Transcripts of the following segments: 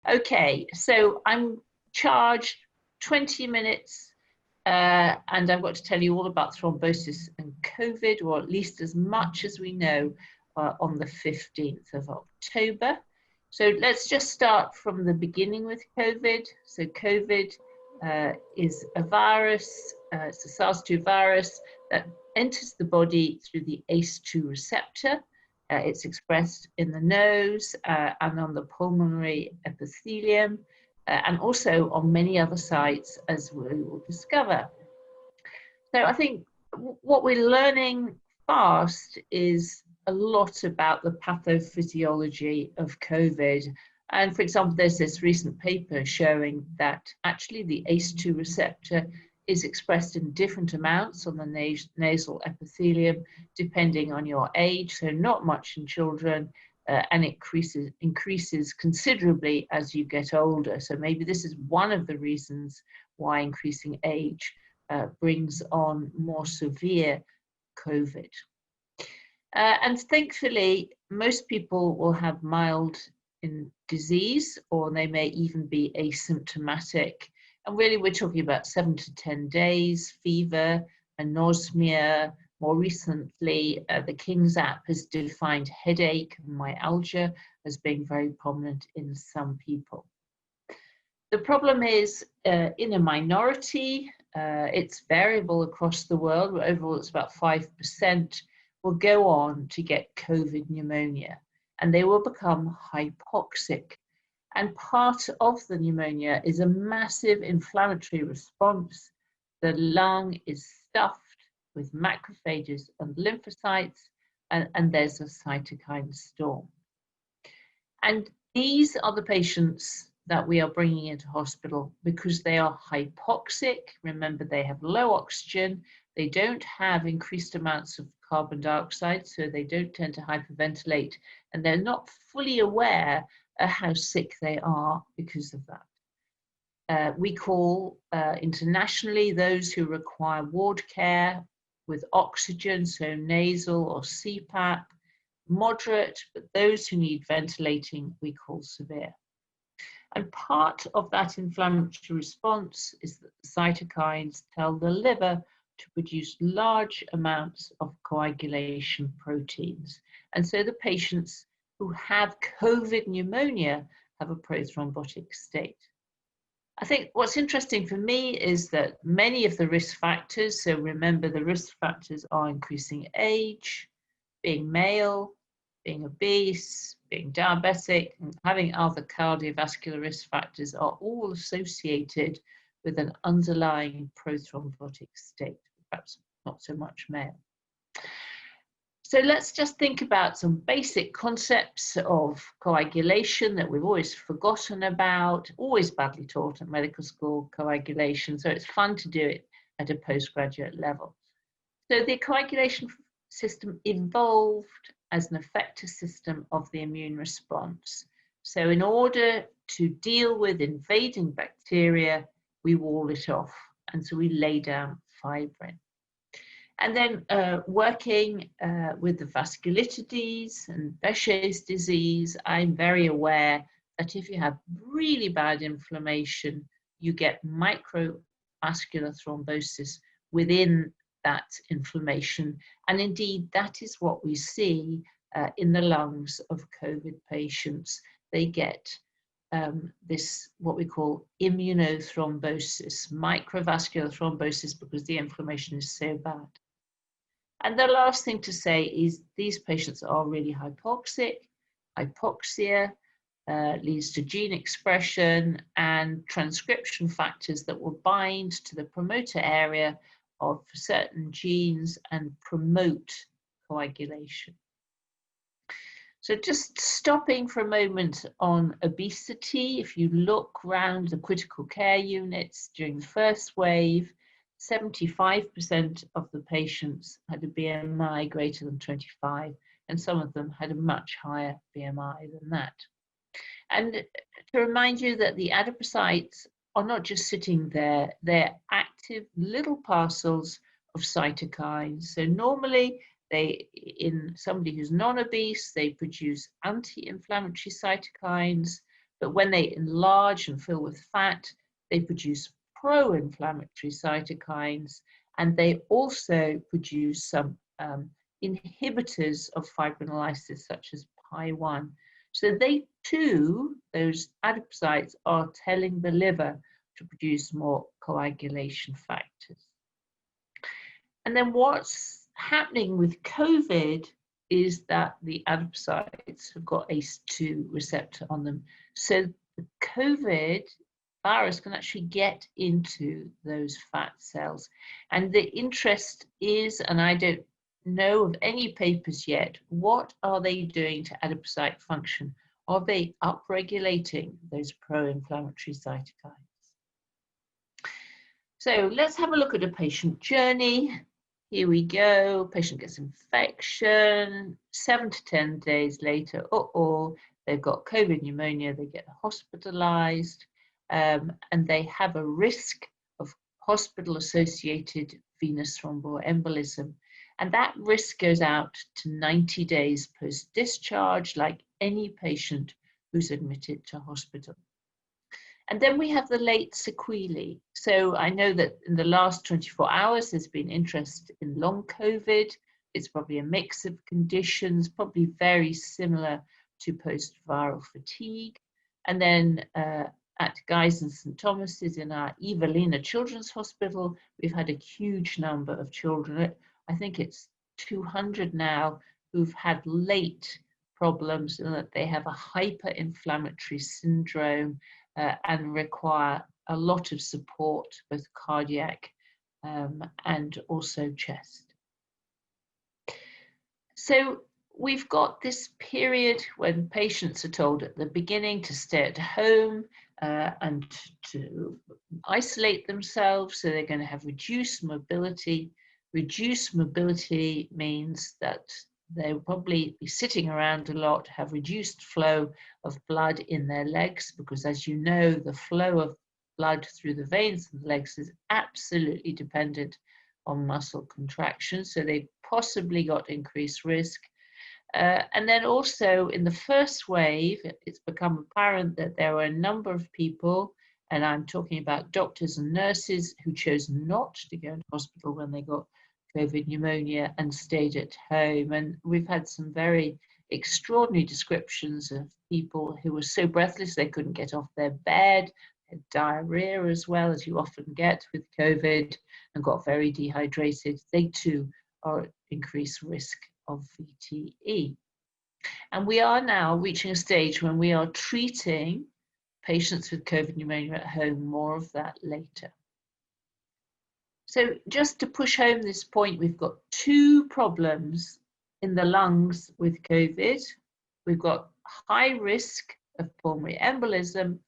Okay, so I'm charged 20 minutes and I've got to tell you all about thrombosis and COVID, or at least as much as we know on the 15th of October. So let's just start from the beginning with COVID. So COVID is a virus, it's a SARS-2 virus that enters the body through the ACE2 receptor. It's expressed in the nose and on the pulmonary epithelium, and also on many other sites, as we will discover. So I think what we're learning fast is a lot about the pathophysiology of COVID. And for example, there's this recent paper showing that actually the ACE2 receptor is expressed in different amounts on the nasal epithelium, depending on your age, so not much in children, and it increases considerably as you get older. So maybe this is one of the reasons why increasing age brings on more severe COVID. And thankfully, most people will have mild disease, or they may even be asymptomatic. And really, we're talking about 7 to 10 days, fever, anosmia. More recently, the King's app has defined headache and myalgia as being very prominent in some people. The problem is in a minority, it's variable across the world, but overall it's about 5% will go on to get COVID pneumonia, and they will become hypoxic. And part of the pneumonia is a massive inflammatory response. The lung is stuffed with macrophages and lymphocytes, and there's a cytokine storm. And these are the patients that we are bringing into hospital because they are hypoxic. Remember, they have low oxygen, they don't have increased amounts of carbon dioxide, so they don't tend to hyperventilate, and they're not fully aware how sick they are because of that. We call internationally those who require ward care with oxygen, so nasal or CPAP, moderate, but those who need ventilating we call severe. And part of that inflammatory response is that the cytokines tell the liver to produce large amounts of coagulation proteins. And so the patients who have COVID pneumonia have a prothrombotic state. I think what's interesting for me is that many of the risk factors, so remember the risk factors are increasing age, being male, being obese, being diabetic, and having other cardiovascular risk factors are all associated with an underlying prothrombotic state, perhaps not so much male. So let's just think about some basic concepts of coagulation that we've always forgotten about, always badly taught at medical school, coagulation. So it's fun to do it at a postgraduate level. So the coagulation system evolved as an effector system of the immune response. So in order to deal with invading bacteria, we wall it off. And so we lay down fibrin. And then working with the vasculitides and Behçet's disease, I'm very aware that if you have really bad inflammation, you get microvascular thrombosis within that inflammation. And indeed, that is what we see in the lungs of COVID patients. They get this, what we call immunothrombosis, microvascular thrombosis, because the inflammation is so bad. And the last thing to say is these patients are really hypoxic. Hypoxia leads to gene expression and transcription factors that will bind to the promoter area of certain genes and promote coagulation. So just stopping for a moment on obesity, if you look around the critical care units during the first wave, 75% of the patients had a BMI greater than 25, and some of them had a much higher BMI than that. And to remind you that the adipocytes are not just sitting there, they're active little parcels of cytokines. So normally, in somebody who's non-obese, they produce anti-inflammatory cytokines. but when they enlarge and fill with fat, they produce pro-inflammatory cytokines, and they also produce some inhibitors of fibrinolysis, such as PI1. So they too, those adipocytes, are telling the liver to produce more coagulation factors. And then what's happening with COVID is that the adipocytes have got ACE2 receptor on them. So the COVID virus can actually get into those fat cells. And the interest is, and I don't know of any papers yet, what are they doing to adipocyte function? Are they upregulating those pro-inflammatory cytokines? So let's have a look at a patient journey. Here we go. Patient gets infection. 7 to 10 days later, they've got COVID pneumonia. They get hospitalized, and they have a risk of hospital-associated venous thromboembolism. And that risk goes out to 90 days post-discharge, like any patient who's admitted to hospital. And then we have the late sequelae. So I know that in the last 24 hours, there's been interest in long COVID. It's probably a mix of conditions, probably very similar to post-viral fatigue. And then at Guy's and St. Thomas's in our Evelina Children's Hospital, we've had a huge number of children. I think it's 200 now who've had late problems, and that they have a hyperinflammatory syndrome and require a lot of support, both cardiac and also chest. So we've got this period when patients are told at the beginning to stay at home and to isolate themselves, so they're going to have reduced mobility. Reduced mobility means that they'll probably be sitting around a lot, have reduced flow of blood in their legs, because as you know, the flow of blood through the veins in the legs is absolutely dependent on muscle contraction. So they've possibly got increased risk. And then also in the first wave, it's become apparent that there were a number of people, and I'm talking about doctors and nurses, who chose not to go into hospital when they got COVID pneumonia and stayed at home. And we've had some very extraordinary descriptions of people who were so breathless they couldn't get off their bed, had diarrhea as well, as you often get with COVID, and got very dehydrated. They too are at increased risk of VTE. And we are now reaching a stage when we are treating patients with COVID pneumonia at home. More of that later. So just to push home this point, we've got two problems in the lungs with COVID. We've got high risk of pulmonary embolism,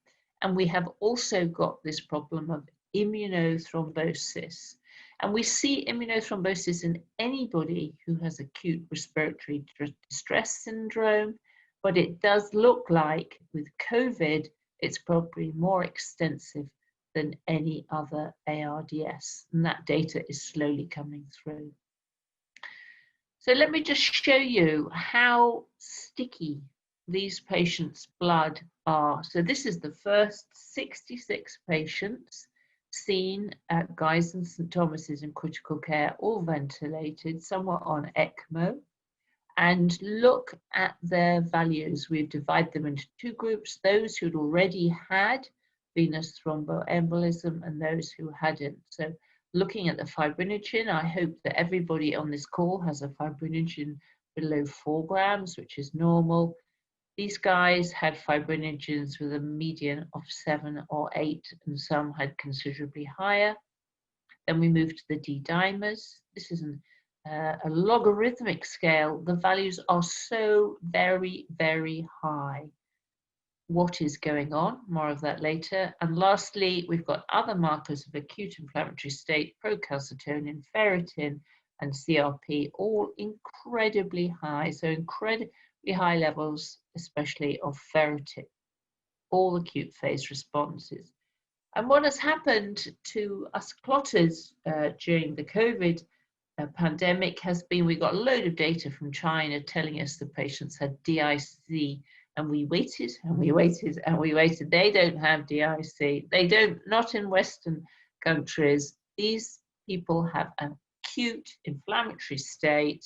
and we have also got this problem of immunothrombosis. And we see immunothrombosis in anybody who has acute respiratory distress syndrome, but it does look like with COVID, it's probably more extensive than any other ARDS, and that data is slowly coming through. So let me just show you how sticky these patients' blood are. So this is the first 66 patients seen at Guy's and St. Thomas's in critical care, all ventilated, some were on ECMO. And look at their values. We've divided them into two groups, those who'd already had venous thromboembolism and those who hadn't. So looking at the fibrinogen, I hope that everybody on this call has a fibrinogen below 4 grams, which is normal. These guys had fibrinogens with a median of 7 or 8, and some had considerably higher. Then we moved to the Ddimers. This is a logarithmic scale. The values are so very, very high. What is going on? More of that later. And lastly, we've got other markers of acute inflammatory state, procalcitonin, ferritin, and CRP, all incredibly high. So incredibly high levels, especially of ferritin, all acute phase responses. And what has happened to us clotters during the COVID pandemic has been, we got a load of data from China telling us the patients had DIC And we waited and we waited and we waited. They don't have DIC. They don't, not in Western countries. These people have an acute inflammatory state.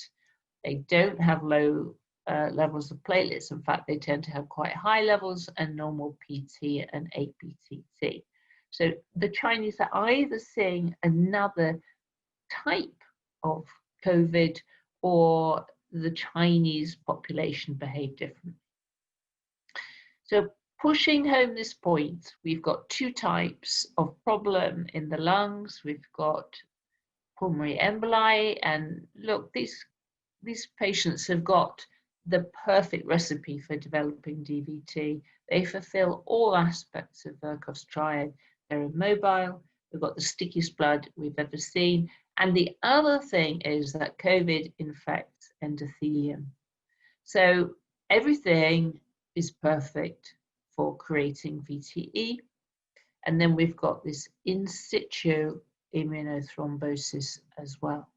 They don't have low levels of platelets. In fact, they tend to have quite high levels and normal PT and APTT. So the Chinese are either seeing another type of COVID, or the Chinese population behave differently. So pushing home this point, we've got two types of problem in the lungs. We've got pulmonary emboli, and look, these patients have got the perfect recipe for developing DVT. They fulfill all aspects of Virchow's triad. They're immobile, they've got the stickiest blood we've ever seen. And the other thing is that COVID infects endothelium. So everything is perfect for creating VTE. And then we've got this in situ immunothrombosis as well.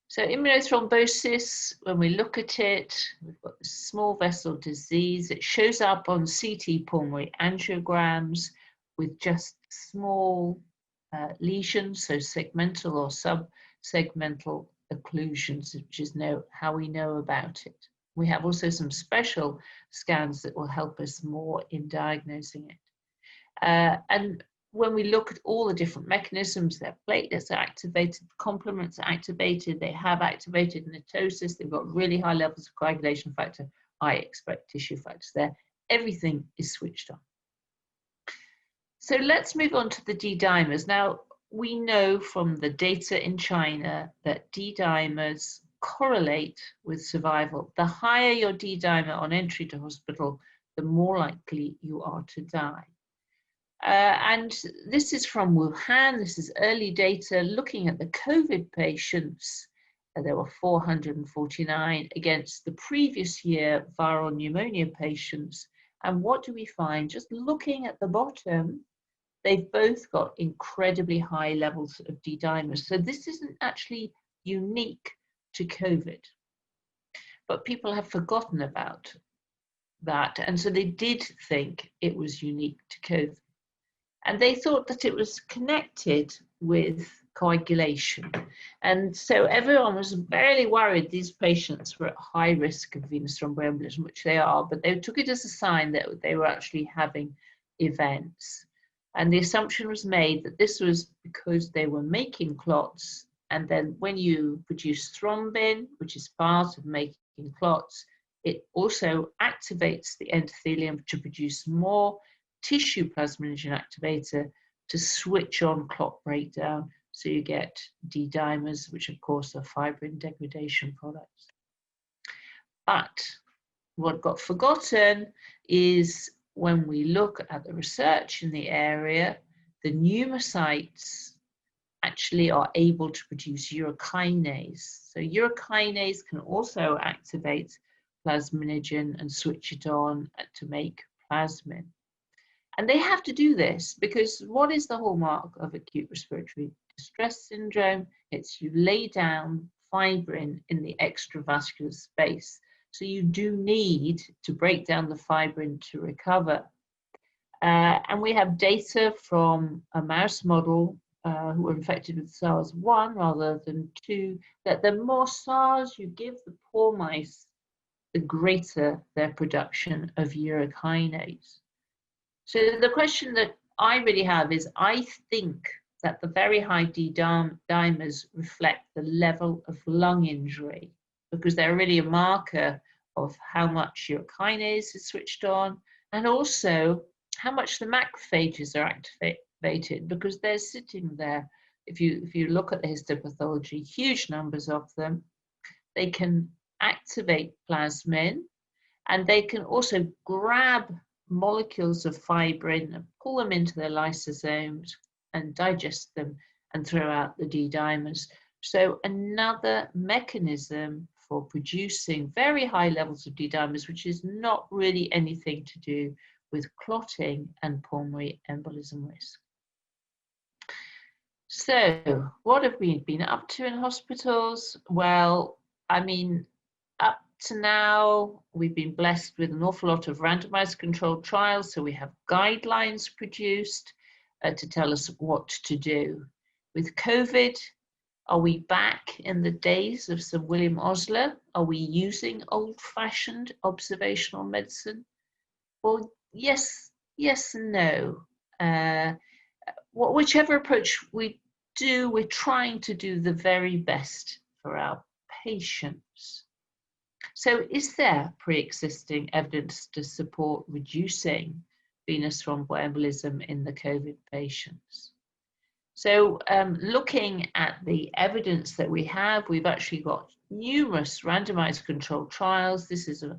So immunothrombosis, when we look at it, we've got this small vessel disease. It shows up on CT pulmonary angiograms with just small lesions, so segmental or subsegmental occlusions, which is how we know about it. We have also some special scans that will help us more in diagnosing it. And when we look at all the different mechanisms, their platelets are activated, complements are activated, they have activated netosis, they've got really high levels of coagulation factor, I expect tissue factors there. Everything is switched on. So let's move on to the D-dimers. Now, we know from the data in China that D-dimers correlate with survival. The higher your D-dimer on entry to hospital, the more likely you are to die. And this is from Wuhan. This is early data looking at the COVID patients. There were 449 against the previous year viral pneumonia patients. And what do we find? Just looking at the bottom, they've both got incredibly high levels of D-dimers. So this isn't actually unique to COVID. But people have forgotten about that. And so they did think it was unique to COVID. And they thought that it was connected with coagulation. And so everyone was very worried these patients were at high risk of venous thromboembolism, which they are, but they took it as a sign that they were actually having events. And the assumption was made that this was because they were making clots. And then when you produce thrombin, which is part of making clots, it also activates the endothelium to produce more tissue plasminogen activator to switch on clot breakdown. So you get D-dimers, which of course are fibrin degradation products. But what got forgotten is when we look at the research in the area, the pneumocytes actually are able to produce urokinase. So urokinase can also activate plasminogen and switch it on to make plasmin. And they have to do this because what is the hallmark of acute respiratory distress syndrome? It's you lay down fibrin in the extravascular space. So you do need to break down the fibrin to recover. And we have data from a mouse model who were infected with SARS-1 rather than 2, that the more SARS you give the poor mice, the greater their production of urokinase. So the question that I really have is, I think that the very high D-dimers reflect the level of lung injury, because they're really a marker of how much urokinase is switched on, and also how much the macrophages are activated, because they're sitting there. If you look at the histopathology, huge numbers of them, they can activate plasmin, and they can also grab molecules of fibrin and pull them into their lysosomes and digest them and throw out the D-dimers. So another mechanism for producing very high levels of D-dimers, which is not really anything to do with clotting and pulmonary embolism risk. So what have we been up to in hospitals? Well, I mean, up to now, we've been blessed with an awful lot of randomized controlled trials, so we have guidelines produced to tell us what to do. With COVID, are we back in the days of Sir William Osler? Are we using old-fashioned observational medicine? Well, yes and no. Whichever approach we do, we're trying to do the very best for our patients. So is there pre-existing evidence to support reducing venous thromboembolism in the COVID patients? So looking at the evidence that we have, we've actually got numerous randomized controlled trials. This is a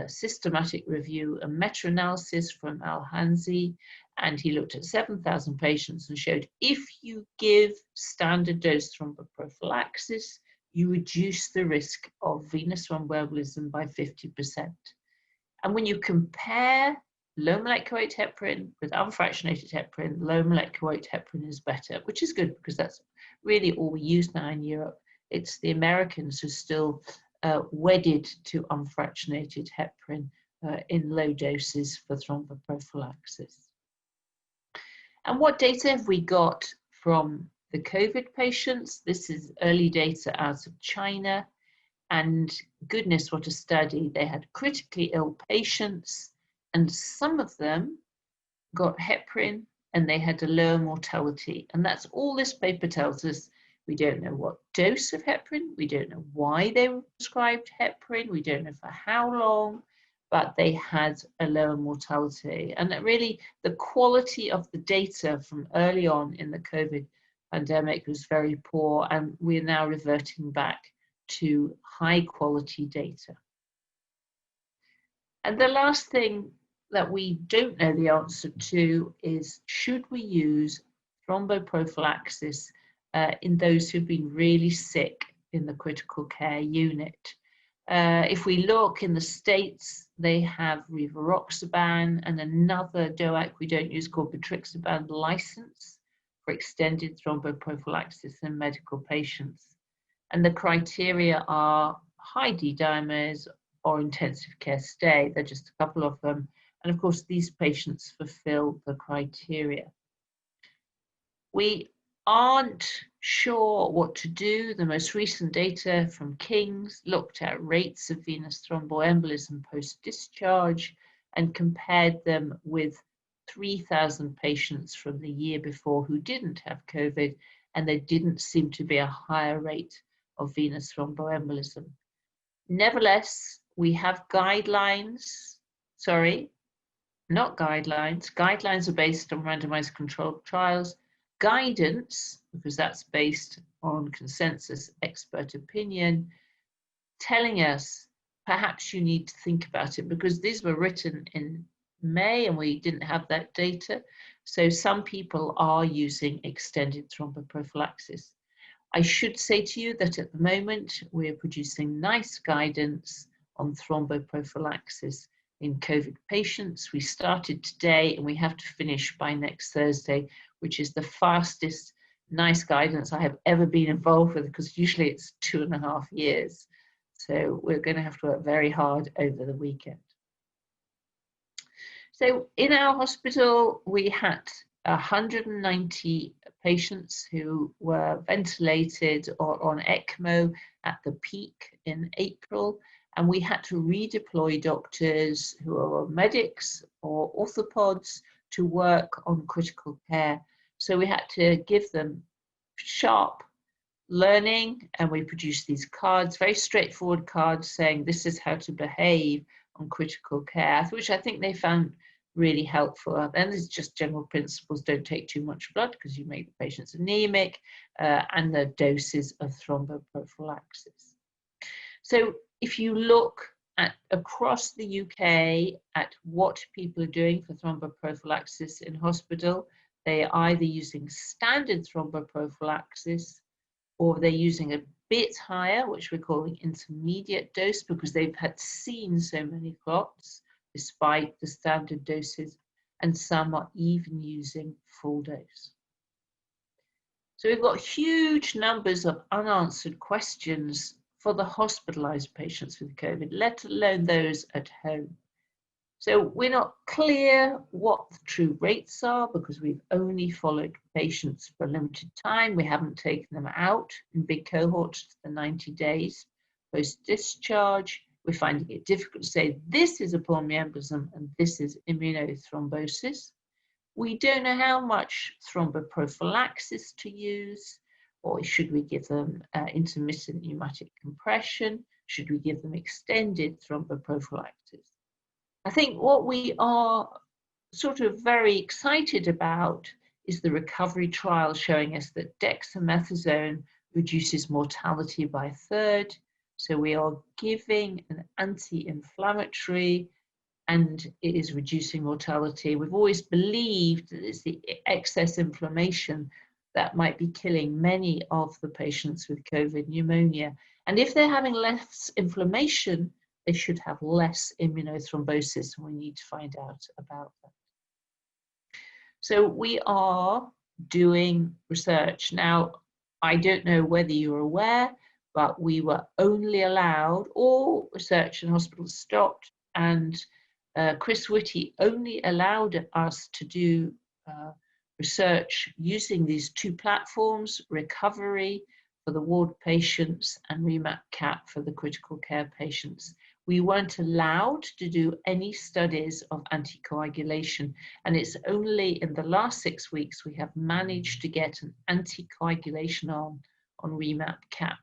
systematic review, a meta-analysis from Al-Hanzi, and he looked at 7,000 patients and showed if you give standard dose thromboprophylaxis, you reduce the risk of venous thromboembolism by 50%. And when you compare low molecular weight heparin with unfractionated heparin, low molecular weight heparin is better, which is good because that's really all we use now in Europe. It's the Americans who are still wedded to unfractionated heparin in low doses for thromboprophylaxis. And what data have we got from the COVID patients? This is early data out of China, and goodness, what a study. They had critically ill patients, and some of them got heparin and they had a lower mortality. And that's all this paper tells us. We don't know what dose of heparin, we don't know why they were prescribed heparin, we don't know for how long, but they had a lower mortality. And that really, the quality of the data from early on in the COVID pandemic was very poor, and we're now reverting back to high quality data. And the last thing that we don't know the answer to is, should we use thromboprophylaxis in those who've been really sick in the critical care unit? If we look in the States, they have rivaroxaban and another DOAC we don't use called betrixaban license for extended thromboprophylaxis in medical patients. And the criteria are high Ddimers or intensive care stay. They're just a couple of them. And of course, these patients fulfill the criteria. We aren't sure what to do. The most recent data from King's looked at rates of venous thromboembolism post-discharge and compared them with 3,000 patients from the year before who didn't have COVID, and there didn't seem to be a higher rate of venous thromboembolism. Nevertheless, we have guidelines, guidelines are based on randomized controlled trials, guidance, because that's based on consensus expert opinion, telling us perhaps you need to think about it, because these were written in May and we didn't have that data. So some people are using extended thromboprophylaxis. I should say to you that at the moment we're producing nice guidance on thromboprophylaxis in COVID patients. We started today and we have to finish by next Thursday, which is the fastest nice guidance I have ever been involved with, because usually it's 2.5 years. So we're going to have to work very hard over the weekend. So in our hospital, we had 190 patients who were ventilated or on ECMO at the peak in April, and we had to redeploy doctors who are medics or orthopods to work on critical care. So we had to give them sharp learning, and we produced these cards, very straightforward cards saying this is how to behave on critical care, which I think they found really helpful. And there's just general principles: don't take too much blood because you make the patients anemic, and the doses of thromboprophylaxis. So if you look at across the UK at what people are doing for thromboprophylaxis in hospital, they are either using standard thromboprophylaxis or they're using a bit higher, which we're calling intermediate dose, because they've had seen so many clots despite the standard doses, and some are even using full dose. So we've got huge numbers of unanswered questions for the hospitalized patients with COVID, let alone those at home. So we're not clear what the true rates are because we've only followed patients for a limited time. We haven't taken them out in big cohorts for 90 days post-discharge. We're finding it difficult to say this is a pulmonary embolism and this is immunothrombosis. We don't know how much thromboprophylaxis to use, or should we give them intermittent pneumatic compression? Should we give them extended thromboprophylaxis? I think what we are sort of very excited about is the recovery trial showing us that dexamethasone reduces mortality by a third. So we are giving an anti-inflammatory and it is reducing mortality. We've always believed that it's the excess inflammation that might be killing many of the patients with COVID pneumonia. And if they're having less inflammation, they should have less immunothrombosis, and we need to find out about that. So we are doing research. Now, I don't know whether you're aware, but we were only allowed, all research in hospitals stopped, and Chris Whitty only allowed us to do research using these two platforms, recovery for the ward patients and REMAP-CAP for the critical care patients. We weren't allowed to do any studies of anticoagulation, and it's only in the last 6 weeks we have managed to get an anticoagulation arm on REMAP-CAP.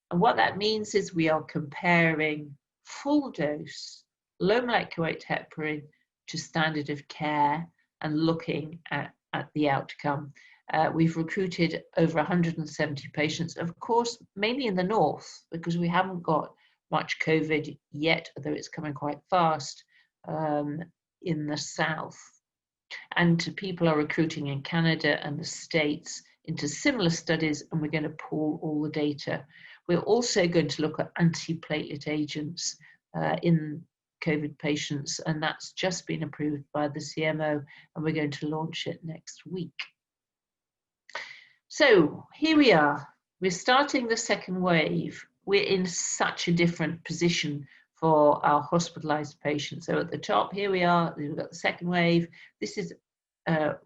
And what that means is we are comparing full dose low molecular weight heparin to standard of care and looking at the outcome. We've recruited over 170 patients, of course, mainly in the north, because we haven't got much COVID yet, although it's coming quite fast in the south. And people are recruiting in Canada and the States into similar studies, and we're going to pull all the data. We're also going to look at antiplatelet agents in COVID patients, and that's just been approved by the CMO, and we're going to launch it next week. So here we are. We're starting the second wave. We're in such a different position for our hospitalized patients. So at the top, here we are, we've got the second wave. This is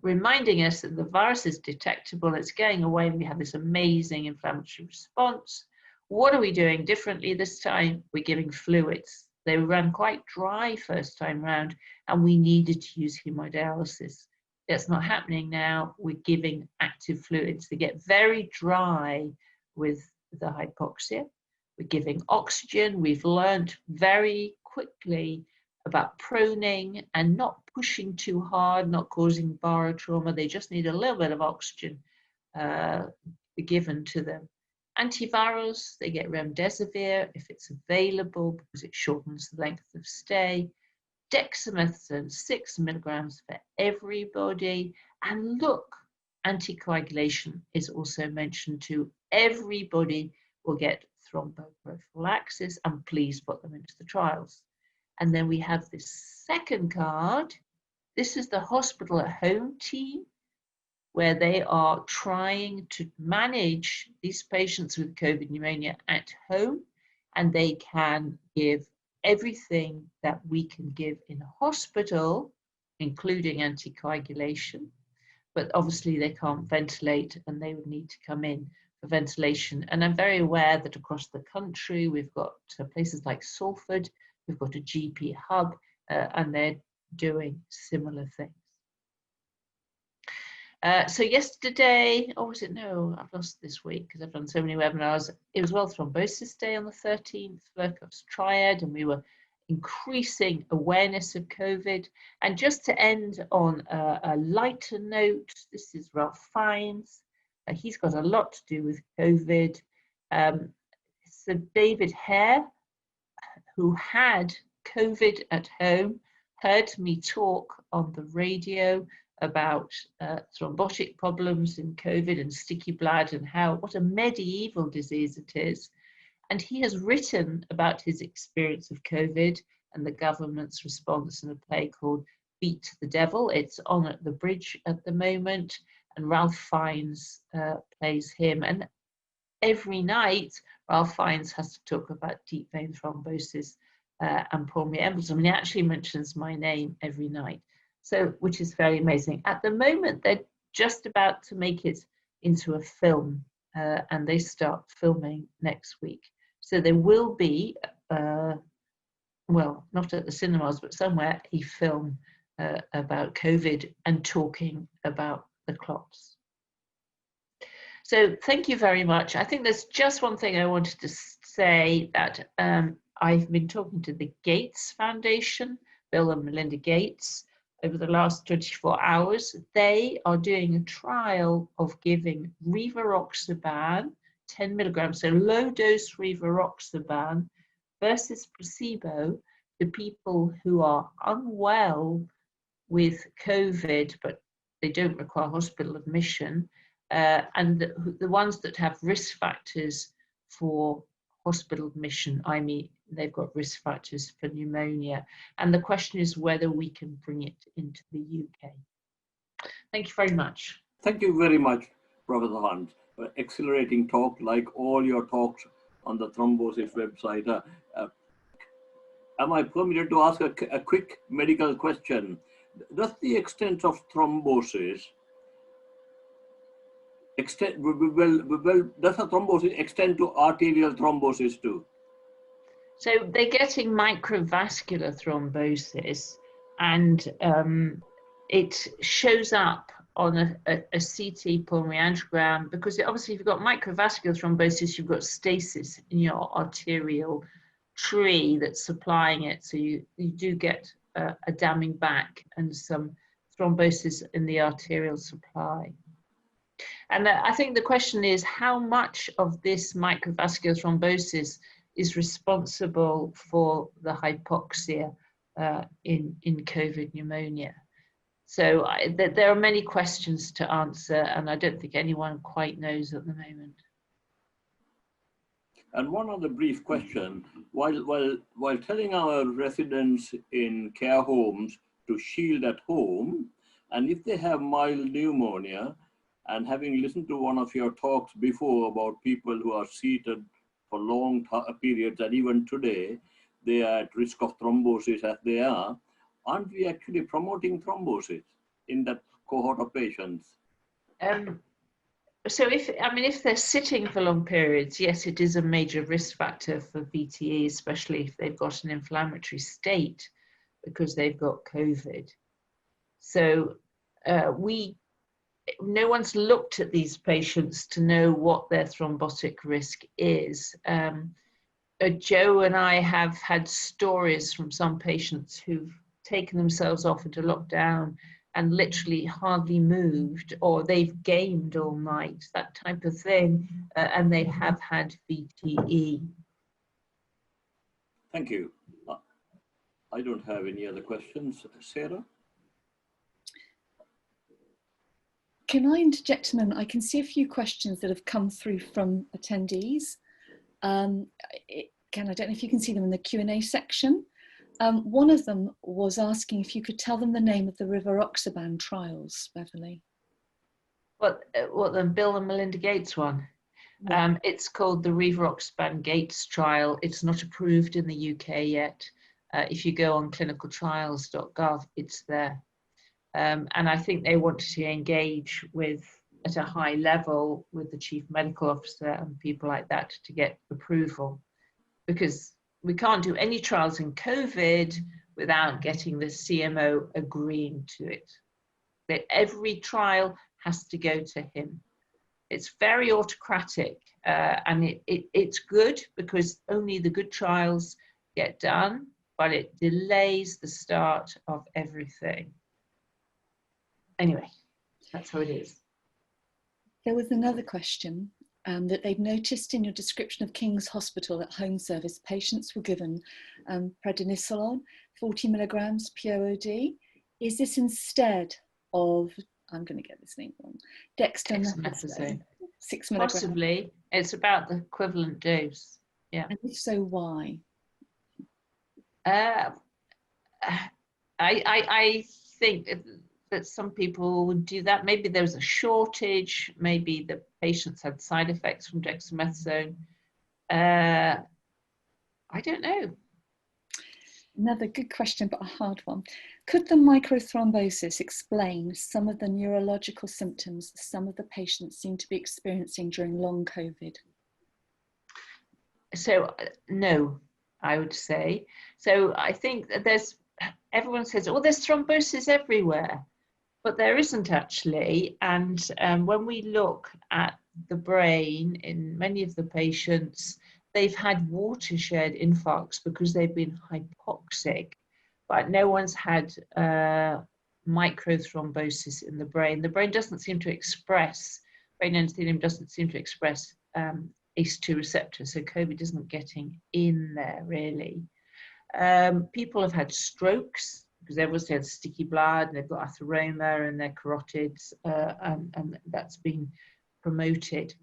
reminding us that the virus is detectable, it's going away, and we have this amazing inflammatory response. What are we doing differently this time? We're giving fluids. They ran quite dry first time round, and we needed to use hemodialysis. That's not happening now. We're giving active fluids. They get very dry with the hypoxia. We're giving oxygen. We've learned very quickly about proning and not pushing too hard, not causing barotrauma. They just need a little bit of oxygen given to them. Antivirals, they get remdesivir if it's available because it shortens the length of stay. Dexamethasone, 6 milligrams for everybody. And look, anticoagulation is also mentioned too. Everybody will get thromboprophylaxis, and please put them into the trials. And then we have this second card. This is the hospital at home team, where they are trying to manage these patients with COVID pneumonia at home, and they can give everything that we can give in a hospital, including anticoagulation, but obviously they can't ventilate and they would need to come in for ventilation. And I'm very aware that across the country, we've got places like Salford, we've got a GP hub, and they're doing similar things. So yesterday, or was it? No, I've lost this week because I've done so many webinars. It was World Thrombosis Day on the 13th, Virchow's Triad, and we were increasing awareness of COVID. And just to end on a lighter note, this is Ralph Fiennes. He's got a lot to do with COVID. So David Hare, who had COVID at home, heard me talk on the radio about thrombotic problems in COVID and sticky blood and what a medieval disease it is. And he has written about his experience of COVID and the government's response in a play called Beat the Devil. It's on at the Bridge at the moment, and Ralph Fiennes plays him. And every night, Ralph Fiennes has to talk about deep vein thrombosis and pulmonary embolism. And he actually mentions my name every night, so which is very amazing. At the moment, they're just about to make it into a film, and they start filming next week. So there will be, well, not at the cinemas, but somewhere, a film about COVID and talking about the clots. So thank you very much. I think there's just one thing I wanted to say, that I've been talking to the Gates Foundation, Bill and Melinda Gates, over the last 24 hours. They are doing a trial of giving rivaroxaban, 10 milligrams, so low dose rivaroxaban versus placebo to people who are unwell with COVID, but they don't require hospital admission, and the ones that have risk factors for hospital admission, I mean, they've got risk factors for pneumonia. And the question is whether we can bring it into the UK. Thank you very much. Thank you very much, Professor Hunt. Accelerating talk, like all your talks on the thrombosis website. Am I permitted to ask a quick medical question? Does the extent of thrombosis does a thrombosis extend to arterial thrombosis too? So they're getting microvascular thrombosis, and it shows up on a CT pulmonary angiogram, because obviously if you've got microvascular thrombosis, you've got stasis in your arterial tree that's supplying it. So you do get a damming back and some thrombosis in the arterial supply. And I think the question is, how much of this microvascular thrombosis is responsible for the hypoxia in COVID pneumonia? So there are many questions to answer, and I don't think anyone quite knows at the moment. And one other brief question: while telling our residents in care homes to shield at home, and if they have mild pneumonia, and having listened to one of your talks before about people who are seated for long periods, and even today, they are at risk of thrombosis as they are, aren't we actually promoting thrombosis in that cohort of patients? So if they're sitting for long periods, yes, it is a major risk factor for VTE, especially if they've got an inflammatory state because they've got COVID. So no one's looked at these patients to know what their thrombotic risk is. Joe and I have had stories from some patients who've taken themselves off into lockdown and literally hardly moved, or they've gamed all night, that type of thing, and they have had VTE. Thank you. I don't have any other questions. Sarah? Can I interject a moment? I can see a few questions that have come through from attendees. I don't know if you can see them in the Q&A section. One of them was asking if you could tell them the name of the rivaroxaban trials, Beverley. What the Bill and Melinda Gates one? Yeah. It's called the rivaroxaban Gates trial. It's not approved in the UK yet. If you go on clinicaltrials.gov, it's there. And I think they wanted to engage with, at a high level, with the chief medical officer and people like that to get approval, because we can't do any trials in COVID without getting the CMO agreeing to it. That every trial has to go to him. It's very autocratic, and it's good because only the good trials get done, but it delays the start of everything. Anyway, that's how it is. There was another question that they've noticed in your description of King's Hospital at home service, patients were given prednisolone, 40 milligrams POOD. Is this instead of, I'm going to get this name wrong, dexamethasone, 6 milligrams? Possibly. It's about the equivalent dose. Yeah. And if so, why? I think that some people would do that. Maybe there was a shortage, maybe the patients had side effects from dexamethasone. I don't know. Another good question, but a hard one. Could the microthrombosis explain some of the neurological symptoms some of the patients seem to be experiencing during long COVID? So no, I would say. So I think that everyone says, oh, there's thrombosis everywhere, but there isn't actually. And when we look at the brain in many of the patients, they've had watershed infarcts because they've been hypoxic, but no one's had microthrombosis in the brain. The brain doesn't seem to express, brain endothelium doesn't seem to express ACE2 receptors, so COVID isn't getting in there really. People have had strokes because they've obviously had sticky blood and they've got atheroma in their carotids, and that's been promoted.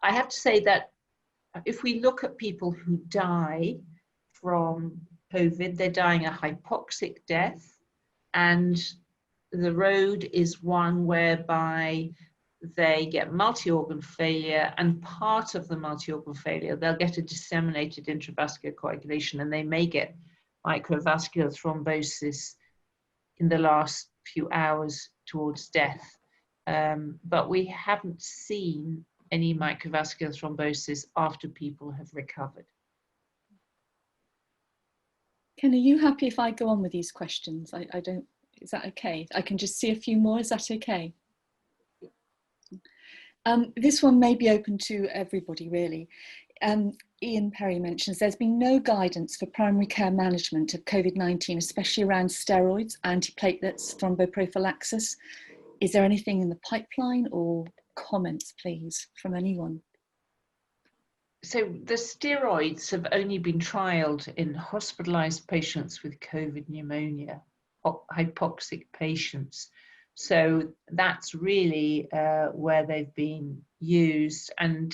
I have to say that if we look at people who die from COVID, they're dying a hypoxic death, and the road is one whereby they get multi-organ failure, and part of the multi-organ failure, they'll get a disseminated intravascular coagulation, and they may get microvascular thrombosis in the last few hours towards death. But we haven't seen any microvascular thrombosis after people have recovered. Ken, are you happy if I go on with these questions? I don't, is that okay? I can just see a few more, is that okay? This one may be open to everybody really. Ian Perry mentions there's been no guidance for primary care management of COVID-19, especially around steroids, antiplatelets, thromboprophylaxis. Is there anything in the pipeline, or comments please from anyone? So the steroids have only been trialed in hospitalized patients with COVID pneumonia, hypoxic patients. So that's really where they've been used, and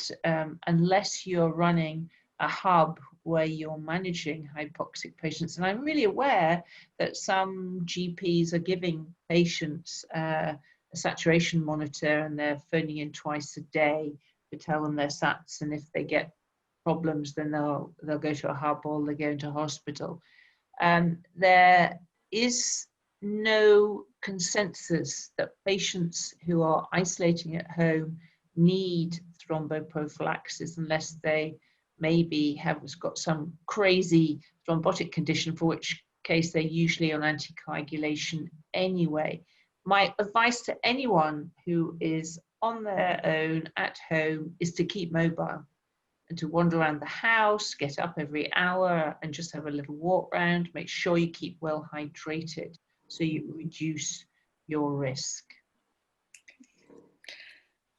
unless you're running a hub where you're managing hypoxic patients, and I'm really aware that some GPs are giving patients a saturation monitor and they're phoning in twice a day to tell them their SATs, and if they get problems then they'll go to a hub or they go into hospital. There is no consensus that patients who are isolating at home need thromboprophylaxis unless they maybe have got some crazy thrombotic condition, for which case they're usually on anticoagulation anyway. My advice to anyone who is on their own at home is to keep mobile and to wander around the house, get up every hour and just have a little walk around. Make sure you keep well hydrated so you reduce your risk.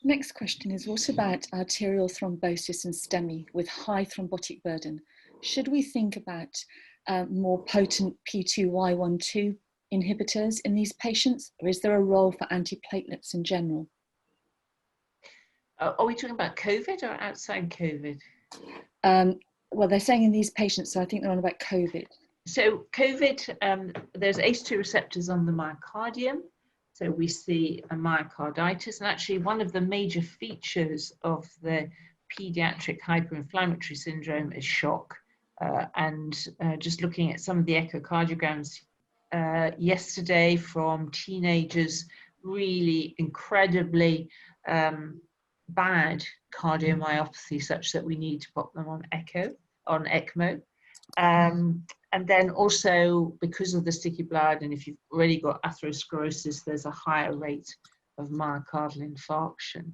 Next question is what about arterial thrombosis and STEMI with high thrombotic burden? Should we think about more potent P2Y12 inhibitors in these patients, or is there a role for antiplatelets in general? Are we talking about COVID or outside COVID? Well, they're saying in these patients, so I think they're on about COVID. So COVID, there's ACE2 receptors on the myocardium. So we see a myocarditis, and actually one of the major features of the pediatric hyperinflammatory syndrome is shock. Just looking at some of the echocardiograms yesterday from teenagers, really incredibly bad cardiomyopathy, such that we need to put them on ECMO. And then also because of the sticky blood, and if you've already got atherosclerosis, there's a higher rate of myocardial infarction.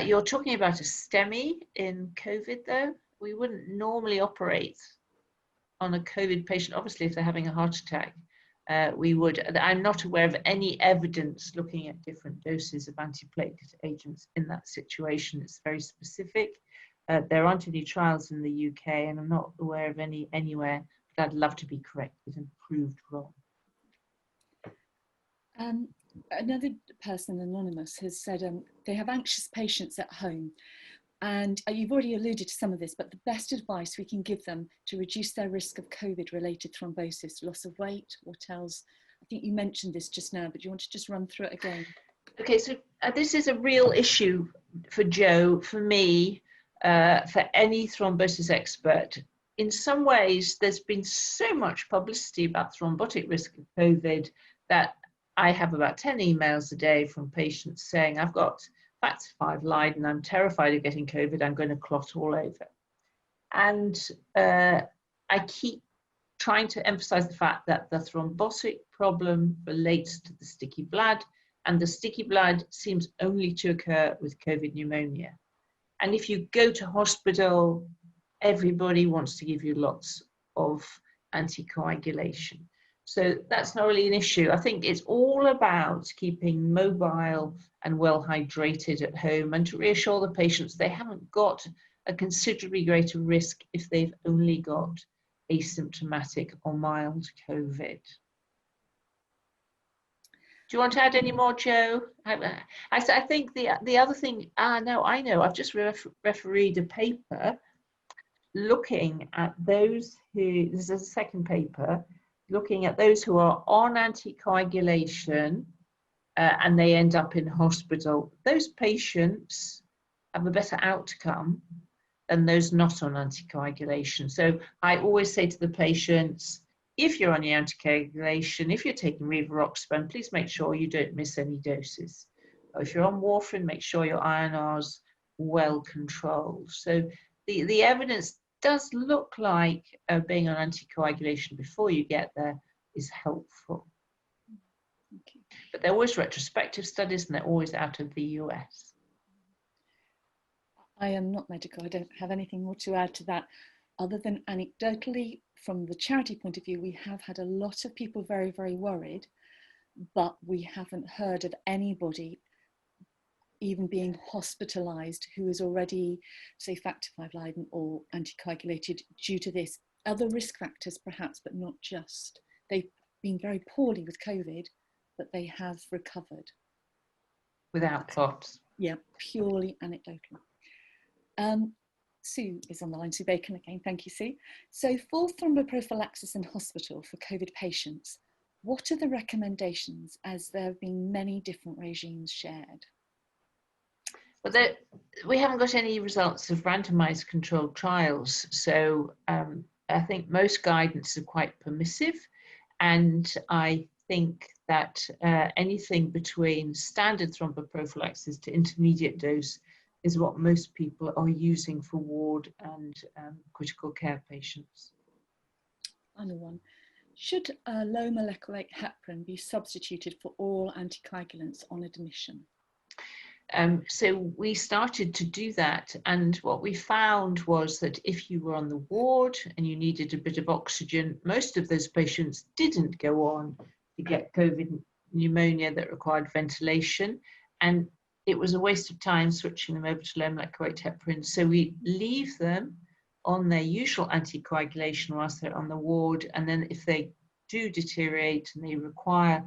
You're talking about a STEMI in COVID though. We wouldn't normally operate on a COVID patient, obviously if they're having a heart attack. We would. I'm not aware of any evidence looking at different doses of antiplatelet agents in that situation. It's very specific. There aren't any trials in the UK, and I'm not aware of any anywhere, but I'd love to be corrected and proved wrong. Another person, anonymous, has said they have anxious patients at home, and you've already alluded to some of this, but the best advice we can give them to reduce their risk of COVID-related thrombosis, loss of weight, what else? I think you mentioned this just now, but do you want to just run through it again? Okay, so this is a real issue for Joe, for me, for any thrombosis expert. In some ways, there's been so much publicity about thrombotic risk of COVID that I have about 10 emails a day from patients saying, I've got factor V Leiden, I'm terrified of getting COVID, I'm going to clot all over. And I keep trying to emphasize the fact that the thrombotic problem relates to the sticky blood, and the sticky blood seems only to occur with COVID pneumonia. And if you go to hospital, everybody wants to give you lots of anticoagulation. So that's not really an issue. I think it's all about keeping mobile and well hydrated at home, and to reassure the patients they haven't got a considerably greater risk if they've only got asymptomatic or mild COVID. Do you want to add any more, Joe? I think the other thing, no, I know, I've just refereed a paper looking at those who, this is a second paper, looking at those who are on anticoagulation and they end up in hospital. Those patients have a better outcome than those not on anticoagulation. So I always say to the patients, if you're on your anticoagulation, if you're taking rivaroxaban, please make sure you don't miss any doses. Or if you're on warfarin, make sure your INR's well controlled. So the evidence does look like being on anticoagulation before you get there is helpful. Okay. But they're always retrospective studies and they're always out of the US. I am not medical. I don't have anything more to add to that, other than anecdotally, from the charity point of view, we have had a lot of people very, very worried, but we haven't heard of anybody even being hospitalized who is already, say, factor V Leiden or anticoagulated due to this. Other risk factors perhaps, but not just. They've been very poorly with COVID, but they have recovered. Without clots. Yeah, purely anecdotal. Sue is on the line, Sue Bacon again, thank you, Sue. So for thromboprophylaxis in hospital for COVID patients, what are the recommendations, as there have been many different regimes shared? Well, we haven't got any results of randomized controlled trials, so I think most guidance is quite permissive, and I think that anything between standard thromboprophylaxis to intermediate dose is what most people are using for ward and critical care patients. Final one. Should low molecular weight heparin be substituted for all anticoagulants on admission? So we started to do that, and what we found was that if you were on the ward and you needed a bit of oxygen, most of those patients didn't go on to get COVID pneumonia that required ventilation, and it was a waste of time switching them over to low molecular weight heparin. So we leave them on their usual anticoagulation whilst they're on the ward, and then if they do deteriorate and they require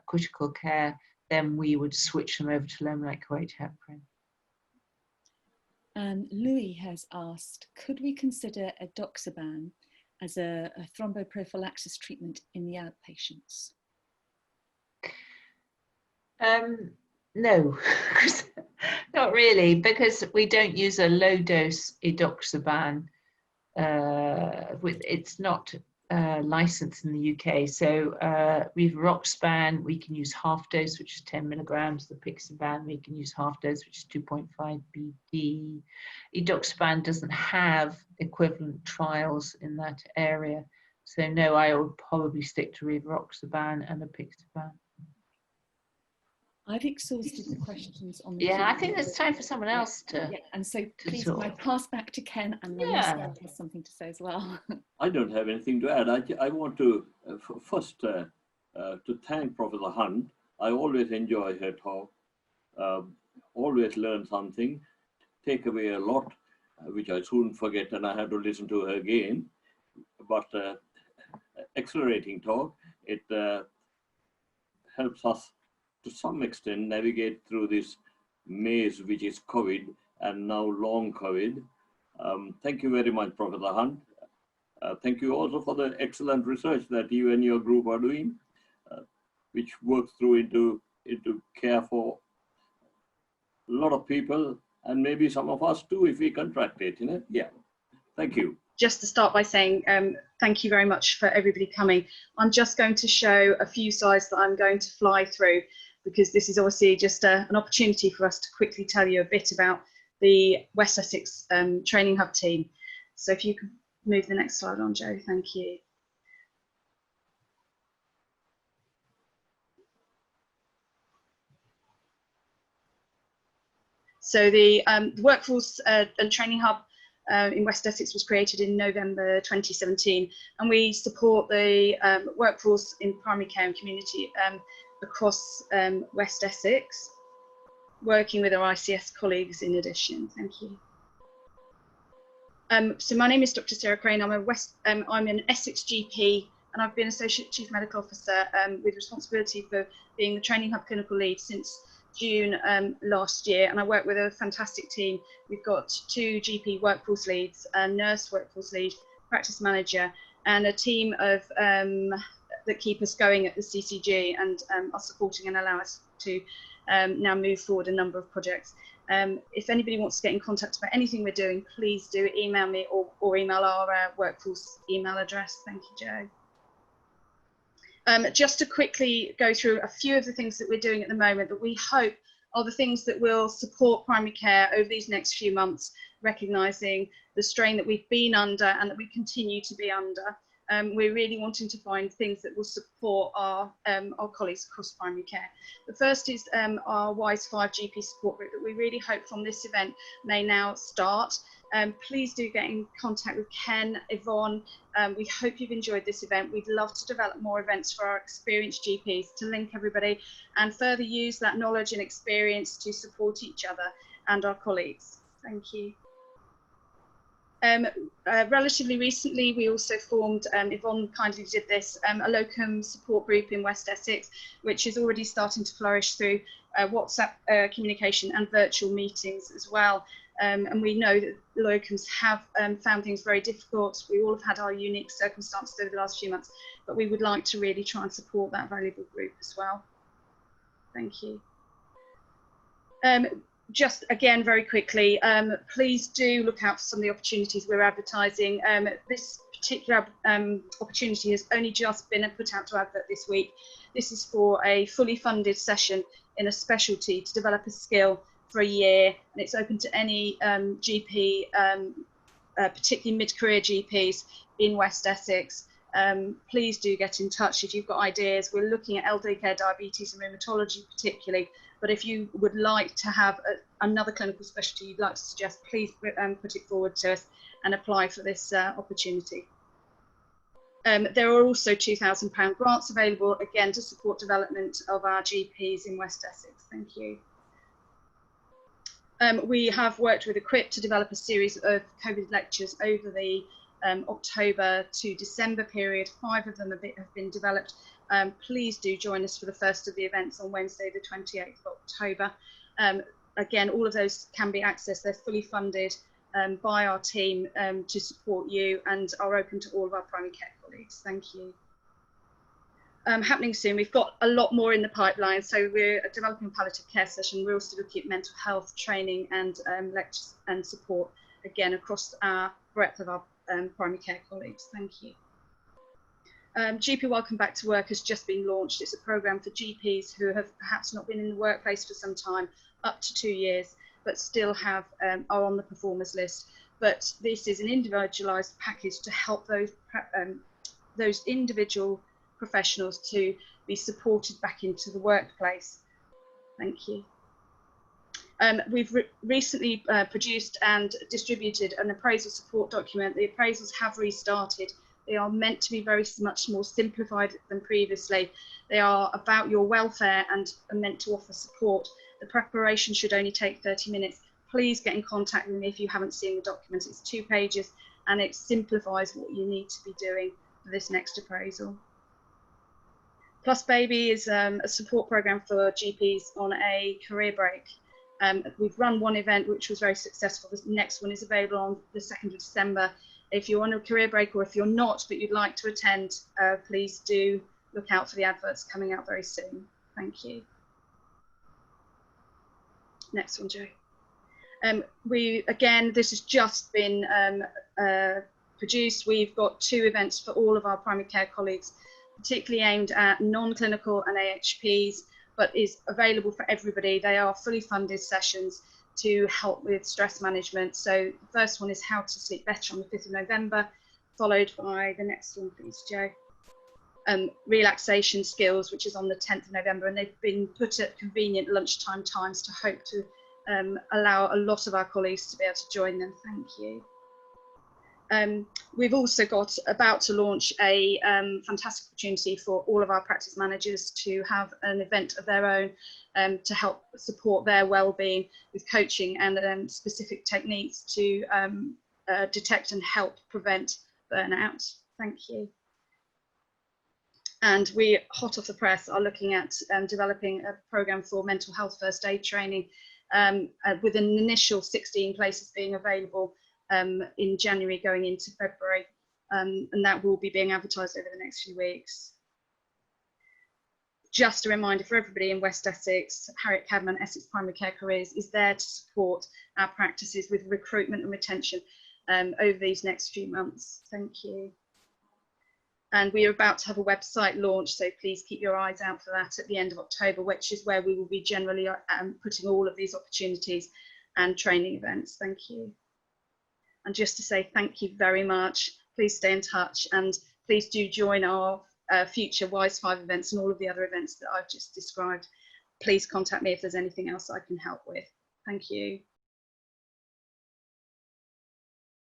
critical care, then we would switch them over to low molecular weight heparin. And Louis has asked, could we consider edoxaban as a thromboprophylaxis treatment in the outpatients? No, not really, because we don't use a low dose edoxaban. It's not licensed in the UK. So rivaroxaban, we can use half dose, which is 10 milligrams. The apixaban, we can use half dose, which is 2.5 BD. Edoxaban doesn't have equivalent trials in that area. So no, I would probably stick to rivaroxaban and apixaban. I've exhausted the questions on the Yeah, I think there's time for someone else to. Yeah, and so please, talk. can I pass back to Ken, and then Sarah has something to say as well. I don't have anything to add. I want to first to thank Professor Hunt. I always enjoy her talk, always learn something, take away a lot, which I soon forget and I have to listen to her again. But accelerating talk, it helps us to some extent navigate through this maze which is COVID and now long COVID. Thank you very much, Professor Hunt. Thank you also for the excellent research that you and your group are doing, which works through into to care for a lot of people, and maybe some of us too if we contract it, you know. Yeah, thank you. Just to start by saying thank you very much for everybody coming. I'm just going to show a few slides that I'm going to fly through, because this is obviously just an opportunity for us to quickly tell you a bit about the West Essex Training Hub team. So if you could move the next slide on, Joe, thank you. So the Workforce and Training Hub in West Essex was created in November 2017, and we support the workforce in primary care and community across West Essex, working with our ICS colleagues in addition. Thank you. So my name is Dr. Sarah Crane. I'm an Essex GP, and I've been Associate Chief Medical Officer with responsibility for being the Training Hub clinical lead since June last year, and I work with a fantastic team. We've got 2 GP workforce leads, a nurse workforce lead, practice manager, and a team of that keep us going at the CCG and are supporting and allow us to now move forward a number of projects. If anybody wants to get in contact about anything we're doing, please do email me or email our workforce email address. Thank you, Joe. Just to quickly go through a few of the things that we're doing at the moment that we hope are the things that will support primary care over these next few months, recognising the strain that we've been under and that we continue to be under. We're really wanting to find things that will support our colleagues across primary care. The first is our WISE 5 GP support group that we really hope from this event may now start. Please do get in contact with Ken, Yvonne. We hope you've enjoyed this event. We'd love to develop more events for our experienced GPs to link everybody and further use that knowledge and experience to support each other and our colleagues. Thank you. Relatively recently, we also formed, Yvonne kindly did this, a locum support group in West Essex, which is already starting to flourish through WhatsApp communication and virtual meetings as well. And we know that locums have found things very difficult. We all have had our unique circumstances over the last few months, but we would like to really try and support that valuable group as well. Thank you. Just again, very quickly, please do look out for some of the opportunities we're advertising. This particular opportunity has only just been put out to advert this week. This is for a fully funded session in a specialty to develop a skill for a year, and it's open to any GP, particularly mid-career GPs in West Essex. Please do get in touch if you've got ideas. We're looking at elderly care, diabetes and rheumatology particularly, but if you would like to have another clinical specialty you'd like to suggest, please put it forward to us and apply for this opportunity. There are also £2,000 grants available, again, to support development of our GPs in West Essex. Thank you. We have worked with Equip to develop a series of COVID lectures over the October to December period. 5 of them have been developed. Please do join us for the first of the events on Wednesday, the 28th of October. Again, all of those can be accessed. They're fully funded by our team to support you and are open to all of our primary care colleagues. Thank you. Happening soon, we've got a lot more in the pipeline. So we're developing a palliative care session. We're also looking at mental health training and lectures and support, again, across our breadth of our primary care colleagues. Thank you. GP Welcome Back to Work has just been launched. It's a programme for GPs who have perhaps not been in the workplace for some time, up to 2 years, but still have are on the performers list. But this is an individualised package to help those individual professionals to be supported back into the workplace. Thank you. We've recently produced and distributed an appraisal support document. The appraisals have restarted. They are meant to be very much more simplified than previously. They are about your welfare and are meant to offer support. The preparation should only take 30 minutes. Please get in contact with me if you haven't seen the document. It's 2 pages and it simplifies what you need to be doing for this next appraisal. Plus Baby is a support programme for GPs on a career break. We've run one event which was very successful. The next one is available on the 2nd of December. If you're on a career break or if you're not, but you'd like to attend, please do look out for the adverts coming out very soon. Thank you. Next one, Joe. This has just been produced. We've got 2 events for all of our primary care colleagues, particularly aimed at non-clinical and AHPs, but is available for everybody. They are fully funded sessions to help with stress management. So the first one is how to sleep better on the 5th of November, followed by the next one, please, Joe. Relaxation skills, which is on the 10th of November, and they've been put at convenient lunchtime times to hope to allow a lot of our colleagues to be able to join them. Thank you. We've also got about to launch a fantastic opportunity for all of our practice managers to have an event of their own to help support their well-being with coaching and specific techniques to detect and help prevent burnout. Thank you. And we, hot off the press, are looking at developing a programme for mental health first aid training with an initial 16 places being available in January going into February, and that will be being advertised over the next few weeks. Just a reminder for everybody in West Essex, Harriet Cadman Essex Primary Care Careers is there to support our practices with recruitment and retention over these next few months. Thank you. And we are about to have a website launch, so please keep your eyes out for that at the end of October, which is where we will be generally putting all of these opportunities and training events. Thank you. And just to say thank you very much, please stay in touch and please do join our future WISE 5 events and all of the other events that I've just described. Please contact me if there's anything else I can help with. Thank you.